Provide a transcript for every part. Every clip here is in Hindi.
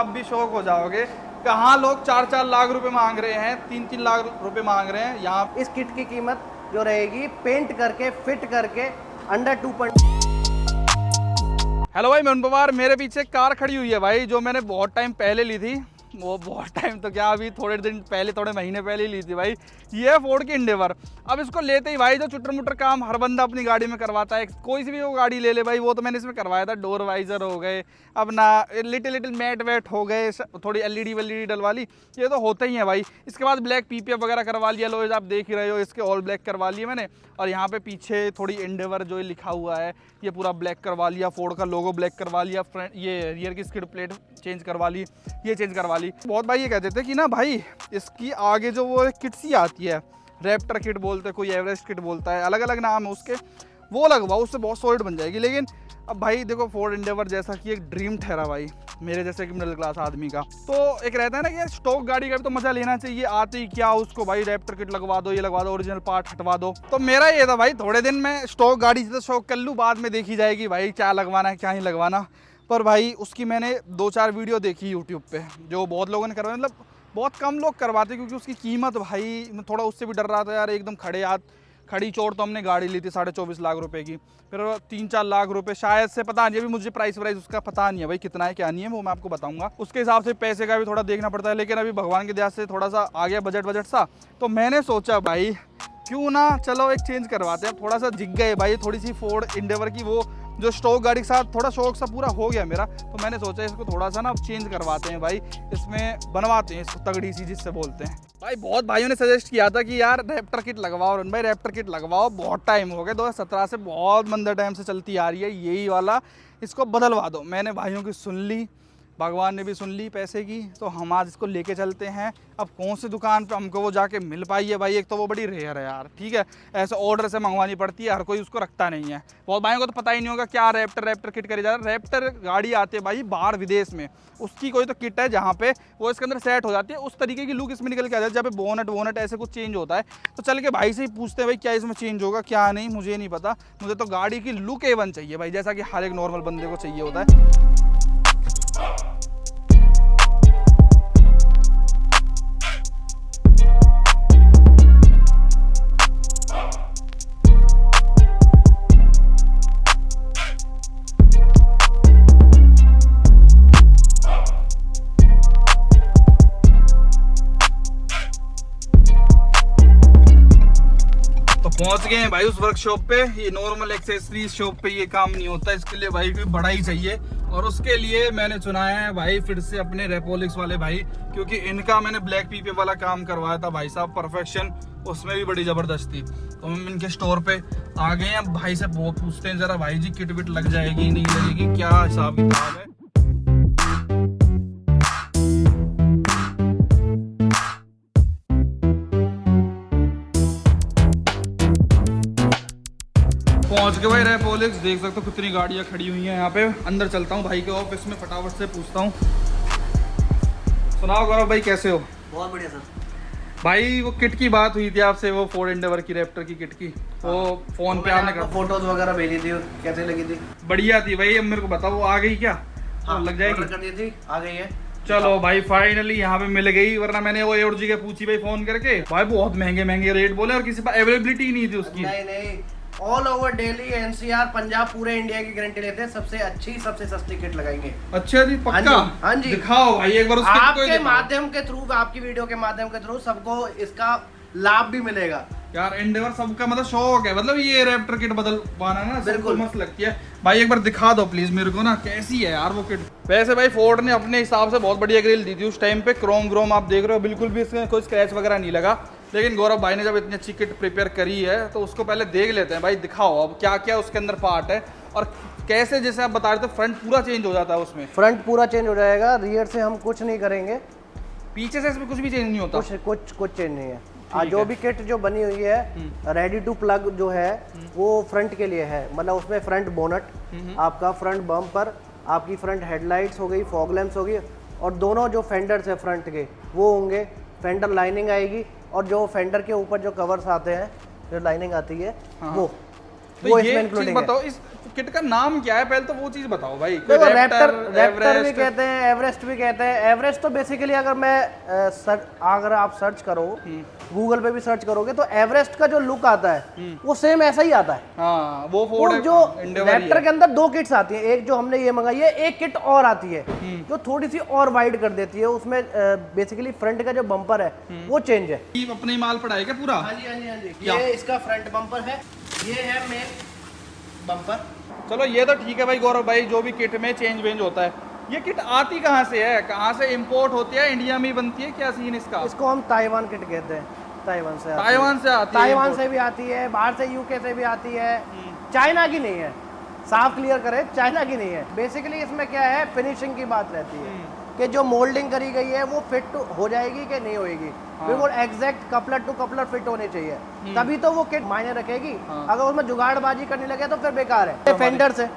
आप भी शौक हो जाओगे। कहाँ लोग 4-4 लाख रुपए मांग रहे हैं, 3-3 लाख रुपए मांग रहे हैं, यहाँ इस किट की कीमत जो रहेगी पेंट करके फिट करके अंडर 2 हेलो भाई, मैं पवार। मेरे पीछे कार खड़ी हुई है भाई, जो मैंने बहुत टाइम पहले ली थी। वो बहुत टाइम तो क्या, अभी थोड़े दिन पहले, थोड़े महीने पहले ही ली थी भाई। ये है फोर्ड की इंडेवर। अब इसको लेते ही भाई, जो चुटर मुटर काम हर बंदा अपनी गाड़ी में करवाता है, कोई सी भी वो गाड़ी ले ले भाई, वो तो मैंने इसमें करवाया था। डोर वाइजर हो गए, अपना लिटिल मैट वेट हो गए, थोड़ी एलईडी वेलईडी डलवा ली, ये तो होते ही है भाई। इसके बाद ब्लैक पीपीएफ वगैरह करवा लिया, लो आप देख ही रहे हो, इसके ऑल ब्लैक करवा लिए मैंने। और यहाँ पे पीछे थोड़ी इंडेवर जो लिखा हुआ है, ये पूरा ब्लैक करवा लिया। फोर्ड का लोगो ब्लैक करवा लिया। फ्रंट ये रियर की स्किड प्लेट चेंज करवा ली, ये चेंज करवा ली। बहुत भाई ये कहते थे कि ना भाई, इसकी आगे जो वो किट सी आती है, रैप्टर किट बोलते हैं, कोई एवरेस्ट किट बोलता है, अलग अलग नाम है उसके, वो लगवाओ, उससे बहुत सॉलिड बन जाएगी। लेकिन अब भाई देखो, फोर्ड इंडेवर जैसा कि एक ड्रीम ठहरा भाई मेरे जैसे कि मिडिल क्लास आदमी का, तो एक रहता है ना कि स्टॉक गाड़ी का भी तो मजा लेना चाहिए। आते ही क्या उसको भाई रैप्टर किट लगवा दो, ये लगवा दो, ओरिजिनल पार्ट हटवा दो। तो मेरा ये था भाई, थोड़े दिन में स्टॉक गाड़ी से तो शौक कर लूँ, बाद में देखी जाएगी भाई क्या लगवाना है क्या नहीं लगवाना। पर भाई उसकी मैंने 2-4 वीडियो देखी यूट्यूब पे, जो बहुत लोगों ने करवाया, मतलब बहुत कम लोग करवाते, क्योंकि उसकी कीमत भाई, मैं थोड़ा उससे भी डर रहा था यार। एकदम खड़ी चोट तो हमने गाड़ी ली थी 24.5 लाख रुपए की, फिर 3-4 लाख रुपए शायद से, पता नहीं, अभी मुझे प्राइस उसका पता नहीं है भाई कितना है क्या नहीं है, वो मैं आपको बताऊंगा। उसके हिसाब से पैसे का भी थोड़ा देखना पड़ता है। लेकिन अभी भगवान की दया से थोड़ा सा आ गया बजट सा, तो मैंने सोचा भाई क्यों ना चलो एक चेंज करवाते हैं। थोड़ा सा जिग गए भाई, थोड़ी सी फोर्ड इंडेवर की वो जो स्टॉक गाड़ी के साथ थोड़ा शौक सा पूरा हो गया मेरा, तो मैंने सोचा इसको थोड़ा सा ना चेंज करवाते हैं भाई, इसमें बनवाते हैं इसको तगड़ी सी, जिससे बोलते हैं भाई। बहुत भाइयों ने सजेस्ट किया था कि यार रैप्टर किट लगवाओ रन भाई, रैप्टर किट लगवाओ, बहुत टाइम हो गया, 2017 से बहुत मंदे टाइम से चलती आ रही है यही वाला, इसको बदलवा दो। मैंने भाइयों की सुन ली, भगवान ने भी सुन ली पैसे की, तो हम आज इसको लेके चलते हैं। अब कौन सी दुकान पे हमको वो जाके मिल पाई है भाई, एक तो वो बड़ी रेयर है यार, ठीक है, ऐसे ऑर्डर से मंगवानी पड़ती है, हर कोई उसको रखता नहीं है। बहुत भाइयों को तो पता ही नहीं होगा क्या रैप्टर किट करी जा रहा है। रैप्टर गाड़ी आती है भाई बाहर विदेश में, उसकी कोई तो किट है जहाँ पे वो इसके अंदर सेट हो जाती है, उस तरीके की लुक इसमें निकल के आ जाती है, जहाँ पे बोनट ऐसे कुछ चेंज होता है। तो चल के भाई से ही पूछते हैं भाई क्या इसमें चेंज होगा क्या नहीं, मुझे नहीं पता। मुझे तो गाड़ी की लुक A1 चाहिए भाई, जैसा कि हर एक नॉर्मल बंदे को चाहिए होता है। पहुंच गए हैं भाई उस वर्कशॉप पे। ये नॉर्मल एक्सेसरीज शॉप पे ये काम नहीं होता, इसके लिए भाई कोई बड़ा ही चाहिए। और उसके लिए मैंने चुनाया है भाई फिर से अपने रेपोलिक्स वाले भाई, क्योंकि इनका मैंने ब्लैक पीपे वाला काम करवाया था भाई साहब, परफेक्शन उसमें भी बड़ी जबरदस्त थी। तो हम इनके स्टोर पे आ गए हैं। भाई से वो पूछते हैं जरा, भाई जी किट विट लग जाएगी नहीं लगेगी, क्या हिसाब किताब है। पहुंच गए भाई रेपोलिक्स, देख सकते हो कितनी गाड़ियां खड़ी हुई हैं यहाँ पे। अंदर चलता हूँ भाई के ऑफिस में, फटाफट से पूछता हूँ। सुनाओ गौरव भाई, कैसे हो? बहुत बढ़िया सर। भाई वो किट की बात हुई थी आपसे, वो फोर्ड इंडेवर की रैप्टर की किट की, वो फोन पे आपने फोटोज वगैरह भेजी थी, कैसे लगी थी? बढ़िया थी भाई। अब मेरे को बताओ वो आ गई क्या? हाँ, लग जाएगी? कर दी थी, आ गई है। चलो भाई फाइनली यहाँ पे मिल गई, वरना मैंने वो एओजी के पूछी भाई फोन करके, भाई बहुत महंगे रेट बोले और किसी पर अवेलेबिलिटी नहीं थी उसकी। नहीं, all over Delhi NCR Punjab पूरे इंडिया की गारंटी लेते हैं, सबसे अच्छी सबसे सस्ती किट लगाएंगे। अच्छा जी, पक्का? हाँ जी। दिखाओ भाई एक बार उस आपके माध्यम के थ्रू, आपकी वीडियो के माध्यम के थ्रू सबको इसका लाभ भी मिलेगा यार। इंडेवर सबका मतलब शौक है, मतलब ये रैप्टर किट बदलवाना ना बिल्कुल मस्त लगती है भाई। एक बार दिखा दो प्लीज मेरे को ना, कैसी है यार वो किट। वैसे भाई फोर्ड ने अपने हिसाब से बहुत बढ़िया ग्रिल दी थी उस टाइम पे, क्रोम आप देख रहे हो, बिल्कुल भी इसमें कोई स्क्रैच वगैरह नहीं लगा। लेकिन गौरव भाई ने जब इतनी अच्छी किट प्रिपेयर करी है, तो उसको पहले देख लेते हैं भाई। दिखाओ अब क्या क्या उसके अंदर पार्ट है, और कैसे जैसे आप बता रहे थे फ्रंट पूरा चेंज हो जाता है उसमें। फ्रंट पूरा चेंज हो जाएगा, रियर से हम कुछ नहीं करेंगे, पीछे से इसमें कुछ भी चेंज नहीं होता? कुछ चेंज नहीं है। जो भी किट जो बनी हुई है रेडी टू प्लग जो है वो फ्रंट के लिए है, मतलब उसमें फ्रंट बोनट, आपका फ्रंट बम्पर, आपकी फ्रंट हेडलाइट्स हो गई, फॉग लैंप्स हो गई, और दोनों जो फेंडर्स है फ्रंट के वो होंगे, फेंडर लाइनिंग आएगी, और जो फेंडर के ऊपर जो कवर्स आते हैं, जो लाइनिंग आती है वो तो इसमें इंक्लूडिंग है। बताओ इस किट का नाम क्या है पहले तो वो चीज बताओ भाई। देखो रैप्टर भी एवरेस्ट कहते हैं, एवरेस्ट भी कहते हैं। एवरेस्ट तो बेसिकली अगर अगर आप सर्च करो गूगल पे भी सर्च करोगे तो एवरेस्ट का जो लुक आता है वो सेम ऐसा ही आता है। हाँ वो वो फोर्ड जो रैप्टर के अंदर 2 किट्स आती हैं, एक जो हमने ये मंगाई है, एक किट और आती है जो थोड़ी सी और वाइड कर देती है। उसमें बेसिकली फ्रंट का जो बम्पर है वो चेंज है। अपने ही माल पड़ा क्या पूरा? हाँ जी हाँ जी हाँ जी। ये इसका फ्रंट बम्पर है, ये है मेन बम्पर। चलो ये तो ठीक है भाई गौरव भाई, जो भी किट में चेंज वेंज होता है। ये किट आती कहाँ से है, कहाँ से इंपोर्ट होती है, इंडिया में ही बनती है, क्या सीन इसका? इसको हम ताइवान किट कहते हैं। ताइवान से आती है। ताइवान से भी आती है, बाहर से यूके से भी आती है, चाइना की नहीं है। साफ क्लियर करें, चाइना की नहीं है। बेसिकली इसमें क्या है, फिनिशिंग की बात रहती है कि जो मोल्डिंग करी गई है वो फिट हो जाएगी कि नहीं होएगी। बिल्कुल exact coupler to coupler fit होने चाहिए, तभी तो वो किट मायने रखेगी। अगर उसमें जुगाड़बाजी करने लगे तो फिर बेकार है। ये फेंडर से,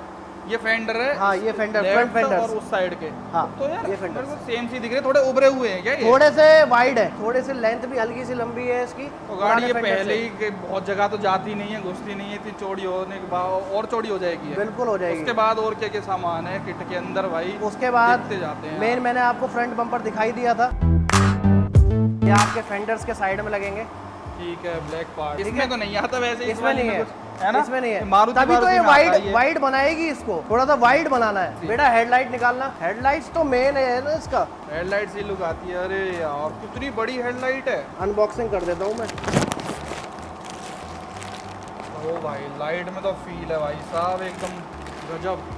ये फेंडर है। हाँ ये फेंडर, फ्रंट फेंडर और उस साइड के। हाँ तो यार ये फेंडर मेरे को सेम सी दिख रहे, थोड़े उभरे हुए हैं क्या ये? थोड़े से वाइड है, थोड़े से लेंथ भी हल्की सी लंबी है इसकी। तो गाड़ी ये पहले ही बहुत जगह तो जाती नहीं है, घुसती नहीं है, इतनी चौड़ी होने के बाद और चौड़ी हो जाएगी ये। बिल्कुल हो जाएगी। उसके बाद और क्या क्या सामान है किट के अंदर भाई? उसके बाद देखते जाते हैं। मेन मैंने आपको फ्रंट बम्पर दिखाई दिया था, ये आपके फेंडर्स के साइड में लगेंगे। ठीक है, ब्लैक पार्ट इसमें तो नहीं आता वैसे, इसमें नहीं है, है ना? इसमें नहीं है। मारुति तभी तो ये में आता है वाइड वाइड बनाएगी, इसको थोड़ा सा वाइड बनाना है। बेटा हेडलाइट निकालना, हेडलाइट्स तो मेन है ना इसका। हेडलाइट से लुक आती है। अरे यार कितनी बड़ी हेडलाइट है। अनबॉक्सिंग कर देता हूँ मैं। ओ भाई लाइट में तो फील है भाई साहब, एकदम गजब।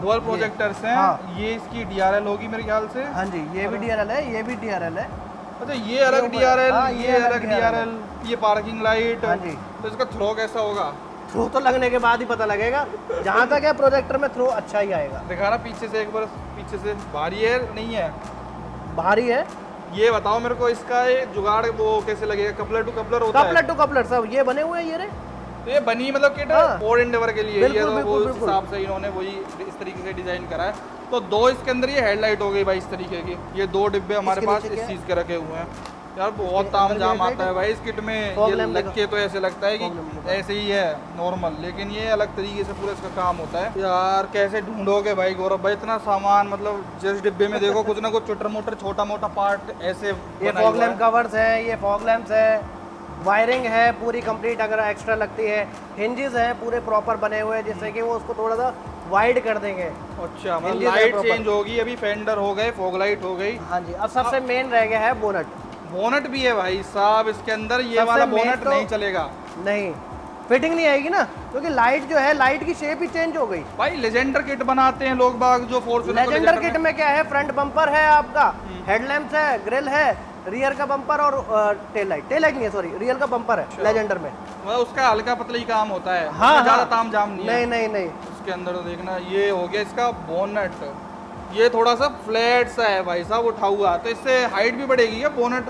डुअल प्रोजेक्टर्स हैं। हाँ। ये इसकी DRL होगी मेरे ख्याल से। हाँ जी, ये भी DRL है, ये भी DRL है। अच्छा ये अलग DRL, हाँ, ये अलग DRL, ये पार्किंग लाइट। हाँ जी। तो इसका थ्रो कैसा होगा? थ्रो तो लगने के बाद ही पता लगेगा। जहाँ तक है प्रोजेक्टर में थ्रो अच्छा ही आएगा। दिखा रहा पीछे से एक बार, पीछे से भारी है नहीं है? भारी है। ये बताओ मेरे को इसका ये जुगाड़ वो कैसे लगेगा? कपलर टू कपलर होता है? कपलर टू कपलर सब ये बने हुए हैं ये रे। तो ये बनी मतलब किट हाँ। फोर्ड एंडेवर के लिए, ये बिल्कुल, तो वो बिल्कुल, उस हिसाब से इन्होंने वही इस तरीके से डिजाइन करा है। तो 2 इसके अंदर ये हेडलाइट हो गई भाई इस तरीके की। ये 2 डिब्बे हमारे इसके पास नीचे इस क्या चीज के रखे हुए हैं। यार बहुत ताम जाम आता है भाई इस किट में। ये लग के तो ऐसे लगता है कि ऐसे ही है नॉर्मल, लेकिन ये अलग तरीके से पूरा इसका काम होता है। यार कैसे ढूंढोगे भाई गौरव भाई इतना सामान? मतलब जिस डिब्बे में देखो कुछ ना कुछ छोटा मोटा छोटा मोटा पार्ट ऐसे। ये फॉग लैम्प कवर्स है, ये फॉग लैम्प्स है, वायरिंग है पूरी कंप्लीट अगर एक्स्ट्रा लगती है, हिंजेस हैं पूरे प्रॉपर बने हुए हैं जिससे कि वो उसको थोड़ा सा वाइड कर देंगे। अच्छा मतलब लाइट चेंज होगी, अभी फेंडर हो गए, फॉग लाइट हो गई। हाँ जी, अब सबसे मेन रह गया है बोनट। बोनट भी है भाई साहब इसके अंदर, ये वाला बोनट नहीं चलेगा। नहीं फिटिंग नहीं आएगी ना, क्योंकि लाइट जो है लाइट की शेप ही चेंज हो गई। भाई लेजेंडर किट बनाते हैं लोग बाग जो फॉर्च्यूनर। लेजेंडर किट में क्या है, फ्रंट बम्पर है आपका, हेडलैम्प्स है, ग्रिल है, रियर का बम्पर और टेल लाइट नहीं है, सॉरी रियर का बम्पर है लेजेंडर में। मतलब उसका हल्का पतला ही काम होता है। हाँ, ज्यादा ताम जाम नहीं है। नहीं उसके अंदर तो देखना ये हो गया इसका बोनट, ये थोड़ा सा फ्लैट सा है भाई साहब उठा हुआ, तो इससे हाइट भी बढ़ेगी क्या? बोनट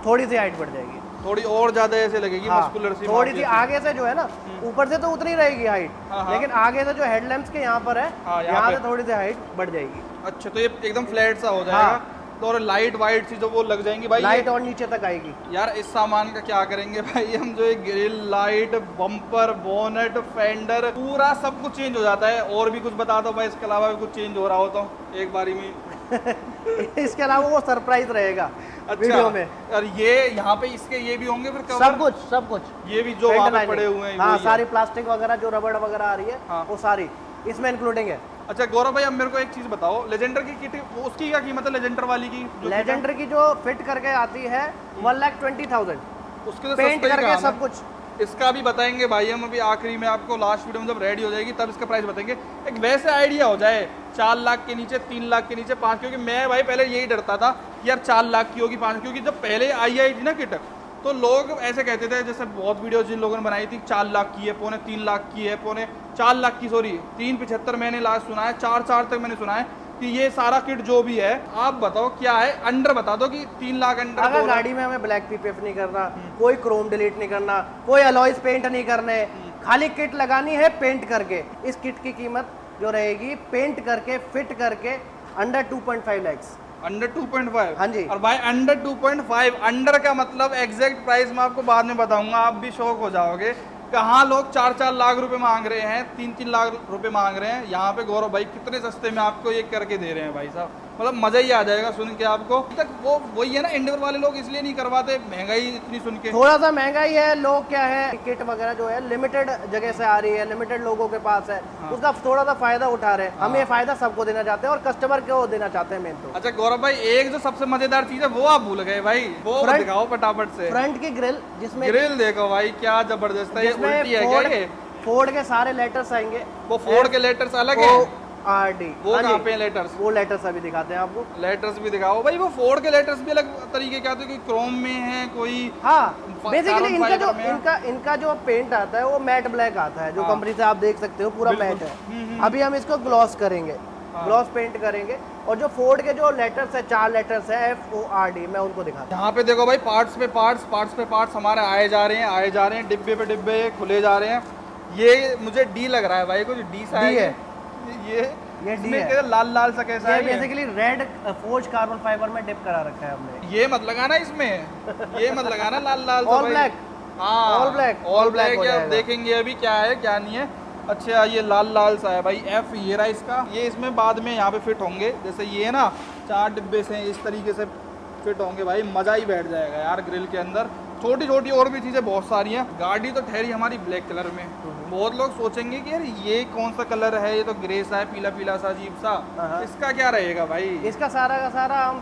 थोड़ी सी हाइट बढ़ जाएगी, थोड़ी और ज्यादा ऐसे लगेगी। हाँ, मस्कुलर सी थोड़ी सी आगे से जो है ना, ऊपर से तो उतनी रहेगी हाइट, हाँ। लेकिन आगे से जो हेडलैम्प्स के यहाँ पर है, हाँ, यहाँ से थोड़ी सी हाइट बढ़ जाएगी। अच्छा तो ये एकदम फ्लैट सा हो जाएगा। तो और लाइट वाइट सी जो वो लग जाएंगी भाई, लाइट और नीचे तक आएगी। यार इस सामान का क्या करेंगे भाई हम? जो grill, light, bumper, bonnet, fender पूरा सब कुछ चेंज हो जाता है। और भी कुछ बता दो भाई इसके अलावा भी कुछ चेंज हो रहा हो तो एक बारी में। इसके अलावा वो सरप्राइज रहेगा वीडियो में। और ये यहाँ पे इसके ये भी होंगे फिर कवर? सब कुछ ये भी जो वहाँ पे पड़े हुए हैं। हाँ, सारी प्लास्टिक वगैरह जो रबड़ वगैरह आ रही है, हाँ। वो सारी इसमें इंक्लूडिंग है। अच्छा गौरव भाई अब मेरे को एक चीज बताओ, लेजेंडर की किट उसकी क्या कीमत है? लेजेंडर वाली की लेजेंडर की जो फिट करके आती है 1,20,000, उसके तो पेंट सस्ता ही करके काम सब है। कुछ। इसका भी बताएंगे भाई हम अभी आखिरी में आपको, लास्ट वीडियो में जब रेडी हो जाएगी तब इसका प्राइस बताएंगे। एक वैसे आइडिया हो जाए 4 लाख के नीचे, 3 लाख के नीचे, 5, क्योंकि मैं भाई पहले यही डरता था कि यार 4 लाख की होगी 5, क्योंकि जब पहले आई थी ना किट तो लोग ऐसे कहते थे, जैसे बहुत वीडियो जिन लोगों ने बनाई थी 4 लाख की है, पौने 3 लाख की है, पौने 4 लाख की, सॉरी 375 मैंने लास्ट सुना है, 4 तक मैंने सुना है कि ये सारा किट जो भी है। आप बताओ क्या है, अंडर बता दो कि 3 लाख अंडर। अगर गाड़ी में हमें ब्लैक पीपीएफ नहीं करना, कोई क्रोम डिलीट नहीं करना, कोई अलॉयज पेंट नहीं करने, खाली किट लगानी है पेंट करके, इस किट की कीमत जो रहेगी पेंट करके फिट करके अंडर 2.5 लाख। अंडर 2.5? हाँ जी। और भाई अंडर 2.5, अंडर का मतलब एग्जैक्ट प्राइस मैं आपको बाद में बताऊंगा, आप भी शॉक हो जाओगे। कहाँ लोग 4-4 लाख रुपए मांग रहे हैं, 3-3 लाख रुपए मांग रहे हैं, यहाँ पे गौरव भाई कितने सस्ते में आपको ये करके दे रहे हैं भाई साहब। मतलब मजा ही आ जाएगा सुन के आपको। तक वो वही है ना, एंडेवर वाले लोग इसलिए नहीं करवाते, महंगाई इतनी सुन के। थोड़ा सा महंगाई है, लोग क्या है किट वगैरह जो है लिमिटेड जगह से आ रही है, लिमिटेड लोगों के पास है, उसका थोड़ा सा फायदा उठा रहे हैं। हम ये फायदा सबको देना चाहते हैं और कस्टमर को देना चाहते हैं मेन तो। अच्छा गौरव भाई, एक जो सबसे मजेदार चीज है वो आप भूल गए भाई, वो दिखाओ फटाफट से। फ्रंट की ग्रिल, जिसमें ग्रिल देखो भाई क्या जबरदस्त है, ये उल्टी है क्या ये? फोर्ड के सारे लेटर्स आएंगे। वो फोर्ड के लेटर्स अलग है, RD वो कहाँ पे लेटर्स? वो लेटर्स अभी दिखाते हैं आपको। लेटर्स भी दिखाओ भाई। वो फोर्ड के लेटर्स भी अलग तरीके के आते हैं, कोई क्रोम में है, कोई हाँ बेसिकली इनका जो पेंट आता है वो मैट ब्लैक आता है, जो कंपनी से आप देख सकते हो पूरा मैट है। अभी हम इसको ग्लॉस करेंगे, ग्लॉस पेंट करेंगे। और जो फोर्ड के जो लेटर्स है, 4 लेटर्स है FORD, मैं उनको दिखाता हूँ। यहाँ पे देखो भाई, पार्ट्स पे पार्ट्स हमारे आए जा रहे हैं, डिब्बे पे डिब्बे खुले जा रहे हैं। ये मुझे डी लग रहा है भाई, कुछ डी सा है ये डी है, लाल लाल सा कैसा है? Basically red forge carbon fibre में डिप करा रखा है हमने। ये मत लगाना इसमें, ये मत लगाना लाल लाल। ऑल ब्लैक, हाँ ऑल ब्लैक है। देखेंगे अभी क्या है क्या नहीं है। अच्छा ये लाल लाल सा है भाई, F ये रहा इसका। ये इसमें बाद में यहाँ पे फिट होंगे, जैसे ये ना 4 डिब्बे से इस तरीके से फिट होंगे भाई, मजा ही बैठ जाएगा यार ग्रिल के अंदर। छोटी छोटी और भी चीज़ें बहुत सारी हैं। गाड़ी तो ठहरी हमारी ब्लैक कलर में, बहुत लोग सोचेंगे कि यार ये कौन सा कलर है, ये तो ग्रे सा है, पीला पीला सा अजीब सा, इसका क्या रहेगा भाई? इसका सारा का सारा हम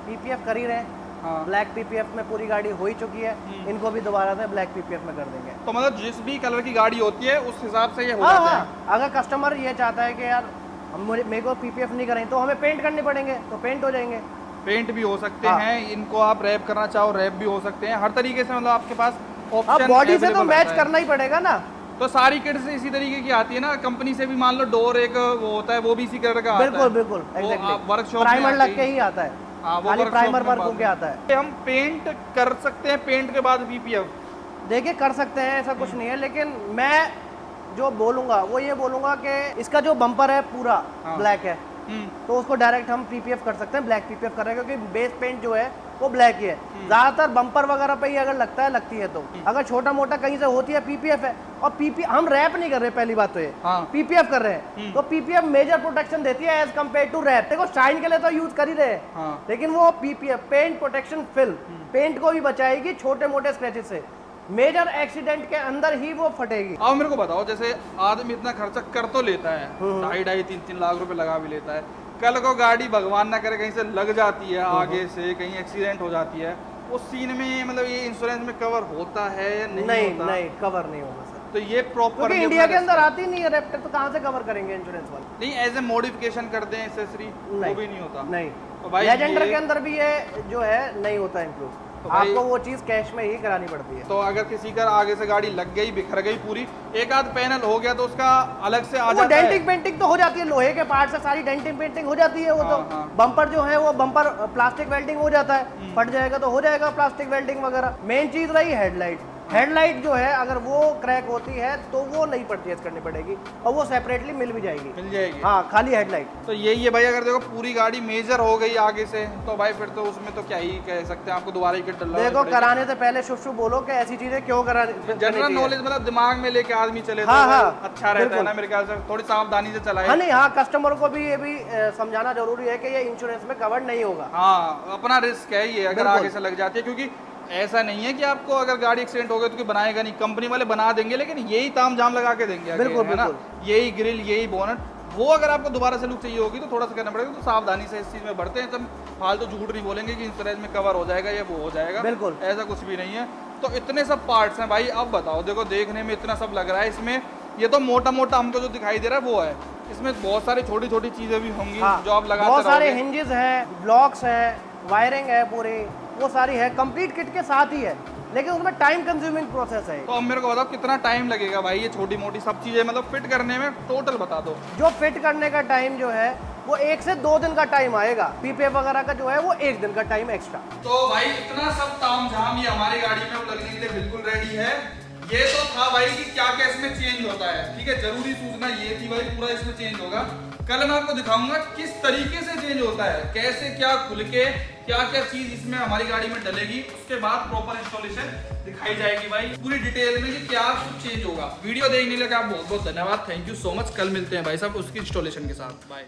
PPF कर ही रहे हैं। हाँ। ब्लैक PPF में पूरी गाड़ी हो ही चुकी है, इनको भी दोबारा से ब्लैक PPF में कर देंगे। तो मतलब जिस भी कलर की गाड़ी होती है उस हिसाब से ये हो जाता है। अगर कस्टमर ये चाहता है कि यार मेरे को PPF नहीं करें, तो हमें पेंट करने पड़ेंगे, तो पेंट हो जाएंगे। पेंट भी हो सकते हैं, इनको आप रैप करना चाहो रैप भी हो सकते हैं, हर तरीके से मतलब आपके पास ऑप्शन। बॉडी से तो मैच करना ही पड़ेगा ना। तो सारी किट्स इसी तरीके की आती है ना कंपनी से भी। मान लो डोर एक वो होता है, वो भी इसी कलर का आता है। बिल्कुल बिल्कुल वर्कशॉप प्राइमर लग के ही आता है। खाली प्राइमर वर्क होके आता है। हम पेंट कर सकते हैं, पेंट के बाद PPF देखिए कर सकते हैं, ऐसा कुछ नहीं है। लेकिन मैं जो बोलूंगा वो ये बोलूंगा कि इसका जो बम्पर है पूरा ब्लैक है, तो उसको डायरेक्ट हम PPF कर सकते हैं, ब्लैक PPF कर रहे हैं, क्योंकि बेस पेंट जो है वो ब्लैक ही है। ज्यादातर बम्पर वगैरह पे ही अगर लगती है तो अगर छोटा मोटा कहीं से होती है PPF है। और PPF हम रैप नहीं कर रहे, पहली बात तो ये PPF कर रहे हैं, तो PPF मेजर प्रोटेक्शन देती है एज कम्पेयर टू रैप। देखो शाइन के लिए तो यूज कर ही रहे हैं, लेकिन वो PPF paint protection film paint को भी बचाएगी छोटे मोटे स्क्रैचेस से। मेजर एक्सीडेंट के अंदर ही वो फटेगी। अब मेरे को बताओ, जैसे आदमी इतना खर्चा कर तो लेता है, 2.5-3 लाख रुपए लगा भी लेता है, कल को गाड़ी भगवान ना करे कहीं से लग जाती है आगे से, कहीं एक्सीडेंट हो जाती है, उस सीन में मतलब ये इंश्योरेंस में कवर होता है या नहीं होता? नहीं कवर नहीं होगा सर। तो ये प्रॉपर इंडिया के अंदर आती नहीं है रैप्टर, तो कहाँ से कवर करेंगे इंश्योरेंस वाले? नहीं, एज ए मॉडिफिकेशन कर दें एक्सेसरी, वो भी नहीं होता। नहीं, तो भाई लेजेंडर के अंदर भी ये जो है नहीं होता इंक्लूड। तो आपको वो चीज कैश में ही करानी पड़ती है। तो अगर किसी का आगे से गाड़ी लग गई, बिखर गई पूरी, एक आध पैनल हो गया तो उसका अलग से आ जाता है। डेंटिंग पेंटिंग तो हो जाती है, लोहे के पार्ट से सारी डेंटिंग पेंटिंग हो जाती है। वो तो बम्पर जो है वो बम्पर प्लास्टिक वेल्डिंग हो जाता है, फट जाएगा तो हो जाएगा प्लास्टिक वेल्डिंग वगैरह। मेन चीज रही हेडलाइट जो है, अगर वो क्रैक होती है तो वो नहीं परचेज करनी पड़ेगी और वो सेपरेटली मिल जाएगी। हाँ, खाली हेडलाइट। तो यही है भाई, अगर देखो पूरी गाड़ी मेजर हो गई आगे से, तो भाई फिर तो उसमें तो क्या ही कह सकते हैं, आपको दोबारा ही किट डलना। देखो कराने से पहले शुभ बोलो कि ऐसी चीजें क्यों करा। जनरल नॉलेज मतलब दिमाग में लेके आदमी चले तो अच्छा रहता है ना मेरे ख्याल से, थोड़ी सावधानी से चलाए। हाँ नहीं, हाँ कस्टमर को भी ये भी समझाना जरूरी है कि ये इंश्योरेंस में कवर नहीं होगा। हाँ, अपना रिस्क है ये अगर आगे से लग जाती है, क्योंकि ऐसा नहीं है कि आपको अगर गाड़ी एक्सीडेंट हो गई तो बनाएगा नहीं, कंपनी वाले बना देंगे, लेकिन यही ताम झाम लगा के देंगे। बिल्कुल है ना, यही ग्रिल यही बोनट, वो अगर आपको दोबारा से लुक चाहिए होगी तो थोड़ा सा करना पड़ेगा। तो सावधानी से इस चीज़ में बढ़ते हैं, तब फालतू झूठ नहीं बोलेंगे कि इंश्योरेंस में कवर हो जाएगा या वो हो जाएगा। बिल्कुल ऐसा कुछ भी नहीं है। तो इतने सब पार्ट्स हैं भाई। अब बताओ, देखो देखने में इतना सब लग रहा है, इसमें ये तो मोटा मोटा हमको जो दिखाई दे रहा है वो है, इसमें बहुत सारी छोटी छोटी चीजें भी होंगी जो आप लगाते बहुत सारे हिंजेस हैं, ब्लॉक्स है, वायरिंग है पूरी, वो सारी है, कंप्लीट किट के साथ ही है, लेकिन उसमें टाइम कंज्यूमिंग प्रोसेस है। तो अब मेरे को बताओ कितना टाइम लगेगा भाई ये छोटी मोटी सब चीजें मतलब फिट करने में, टोटल बता दो। जो फिट करने का टाइम जो है वो 1 से 2 दिन का टाइम आएगा, PPF वगैरह का जो है वो 1 दिन का टाइम एक्स्ट्रा। तो भाई इतना सब ताम झाम ये हमारी गाड़ी में लगने के लिए बिल्कुल रेडी है। ये तो था भाई कि क्या क्या इसमें चेंज होता है, ठीक है, जरूरी सूचना ये थी भाई, पूरा इसमें चेंज होगा। कल मैं आपको दिखाऊंगा किस तरीके से चेंज होता है, कैसे क्या खुल के क्या क्या चीज इसमें हमारी गाड़ी में डलेगी, उसके बाद प्रॉपर इंस्टॉलेशन दिखाई जाएगी भाई पूरी डिटेल में कि क्या कुछ चेंज होगा। वीडियो देखने लगे आप बहुत बहुत धन्यवाद, थैंक यू सो मच। कल मिलते हैं भाई साहब उसकी इंस्टॉलेशन के साथ, बाय।